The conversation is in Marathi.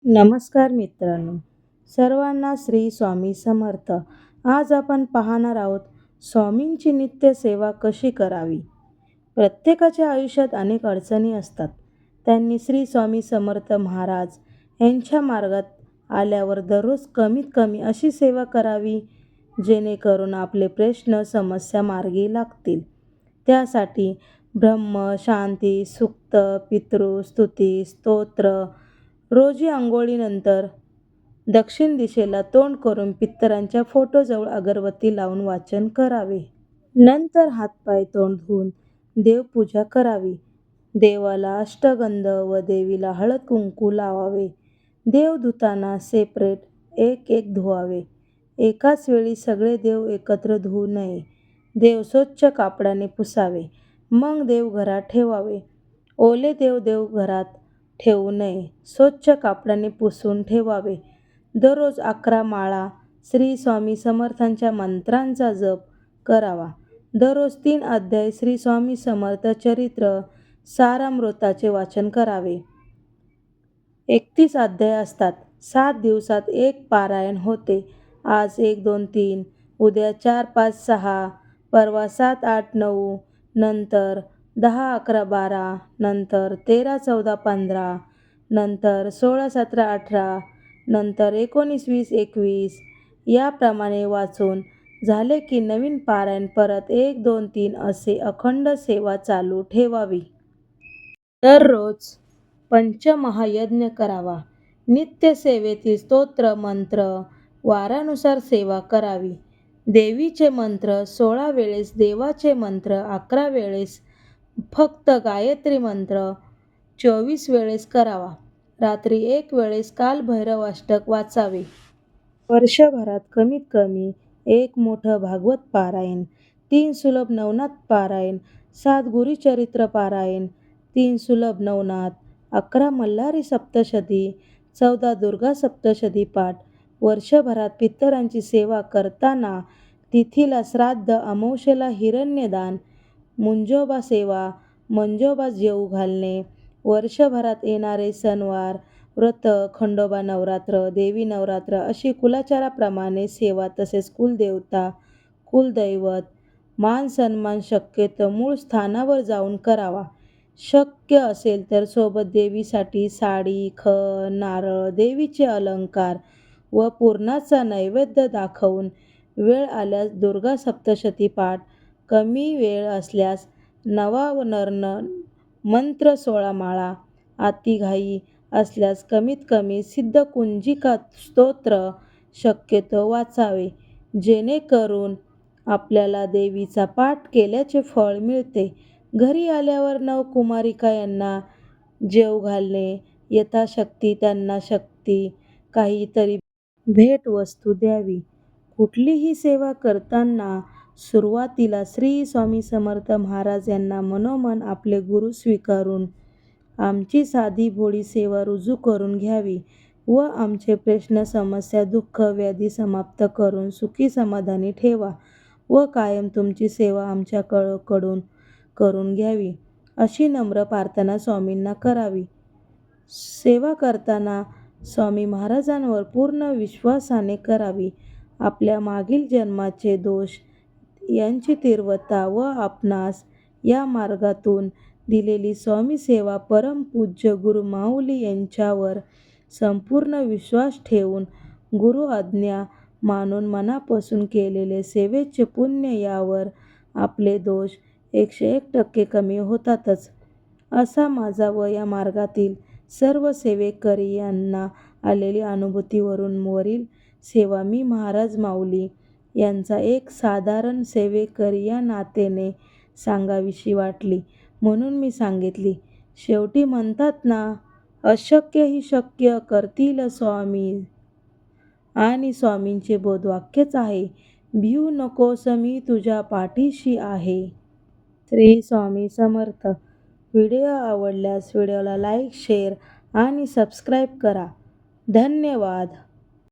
नमस्कार मित्रांनो, सर्वांना श्री स्वामी समर्थ. आज आपण पाहणार आहोत स्वामींची नित्य सेवा कशी करावी. प्रत्येकाच्या आयुष्यात अनेक अडचणी असतात. त्यांनी श्री स्वामी समर्थ महाराज यांच्या मार्गात आल्यावर दररोज कमीत कमी अशी सेवा करावी जेणेकरून आपले प्रश्न समस्या मार्गी लागतील. त्यासाठी ब्रह्म शांती सुक्त पितृ स्तोत्र रोजी अंघोळीनंतर दक्षिण दिशेला तोंड करून पितरांच्या फोटोजवळ अगरबत्ती लावून वाचन करावे. नंतर हातपाय तोंड धुवून देवपूजा करावी. देवाला अष्टगंध व देवीला हळद कुंकू लावावे. देव धुताना सेपरेट एक एक धुवावे. एकाच वेळी सगळे देव एकत्र धुवू नये. देव स्वच्छ कापडाने पुसावे. मग देवघरात ठेवावे. ओले देव देवघरात ठेवू नये. स्वच्छ कापडाने पुसून ठेवावे. दररोज 11 माळा श्री स्वामी समर्थांच्या मंत्रांचा जप करावा. दररोज 3 अध्याय श्री स्वामी समर्थ चरित्र सारामृताचे वाचन करावे. 31 अध्याय असतात. 7 दिवसात एक पारायण होते. आज 1, 2, 3, उद्या 4, 5, 6, परवा 7, 8, 9, नंतर 10, 11, 12, नंतर 13, 14, 15, नंतर 16, 17, 18, नंतर 19, 20, 21 याप्रमाणे वाचून झाले की नवीन पारायण परत 1, 2, 3 असे अखंड सेवा चालू ठेवावी. दररोज पंचमहायज्ञ करावा. नित्य सेवेतील स्तोत्र मंत्र वारानुसार सेवा करावी. देवीचे मंत्र 16 वेळेस, देवाचे मंत्र 11 वेळेस, फक्त गायत्री मंत्र 24 वेळेस करावा. रात्री 1 वेळेस कालभैरवाष्टक वाचावे. वर्षभरात कमीत कमी 1 मोठं भागवत पारायण, 3 सुलभ नवनाथ पारायण, 7 गुरुचरित्र पारायण, 3 सुलभ नवनाथ, 11 मल्हारी सप्तशती, 14 दुर्गा सप्तशती पाठ. वर्षभरात पितरांची सेवा करताना तिथीला श्राद्ध, अमावास्येला हिरण्यदान, मुंजोबा सेवा, मंजोबा जेवू घालणे, वर्षभरात येणारे सणवार, व्रत, खंडोबा नवरात्र, देवी नवरात्र अशी कुलाचाराप्रमाणे सेवा तसेच कुलदेवता, कुलदैवत, मान सन्मान शक्यतो मूळ स्थानावर जाऊन करावा. शक्य असेल तर सोबत देवीसाठी साडी, खण, नारळ, देवीचे अलंकार व पुरणाचा नैवेद्य दाखवून वेळ आल्यास दुर्गा सप्तशती पाठ, कमी वेळ असल्यास नवावर्ण मंत्र 16 माळा, अतिघाई असल्यास कमीत कमी सिद्धकुंजिका स्तोत्र शक्यतो वाचावे जेणेकरून आपल्याला देवीचा पाठ केल्याचे फळ मिळते. घरी आल्यावर नवकुमारिका यांना जेवू घालणे. यथाशक्ती त्यांना शक्ती काहीतरी भेटवस्तू द्यावी. कुठलीही सेवा करताना सुरुवातीला श्री स्वामी समर्थ महाराज यांना मनोमन आपले गुरु स्वीकारून आमची साधी भोळी सेवा रुजू करून घ्यावी व आमचे प्रश्न समस्या दुःख व्याधी समाप्त करून सुखी समाधानी ठेवा व कायम तुमची सेवा आमच्याकडून करून घ्यावी अशी नम्र प्रार्थना स्वामींना करावी. सेवा करताना स्वामी महाराजांवर पूर्ण विश्वासाने करावी. आपल्या मागील जन्माचे दोष यांची तीव्रता व आपणास या मार्गातून दिलेली स्वामी सेवा परमपूज्य गुरु माऊली यांच्यावर संपूर्ण विश्वास ठेवून गुरु आज्ञा मानून मनापासून केलेले सेवेचे पुण्य यावर आपले दोष 101% कमी होतातच. असा माझा व या मार्गातील सर्व सेवेकरियांना आलेली अनुभूतीवरून वरील सेवा मी महाराज माऊली यांचा एक साधारण सेवेकरी या नात्याने सांगावीशी वाटली म्हणून मी सांगितली. शेवटी म्हणतात ना, अशक्य ही शक्य करतील स्वामी आणि स्वामींचे बोधवाक्यच आहे, भिऊ नकोस मी तुझ्या पाठीशी आहे. श्री स्वामी समर्थ. व्हिडिओ आवडल्यास व्हिडिओला लाईक, शेअर आणि सबस्क्राईब करा. धन्यवाद.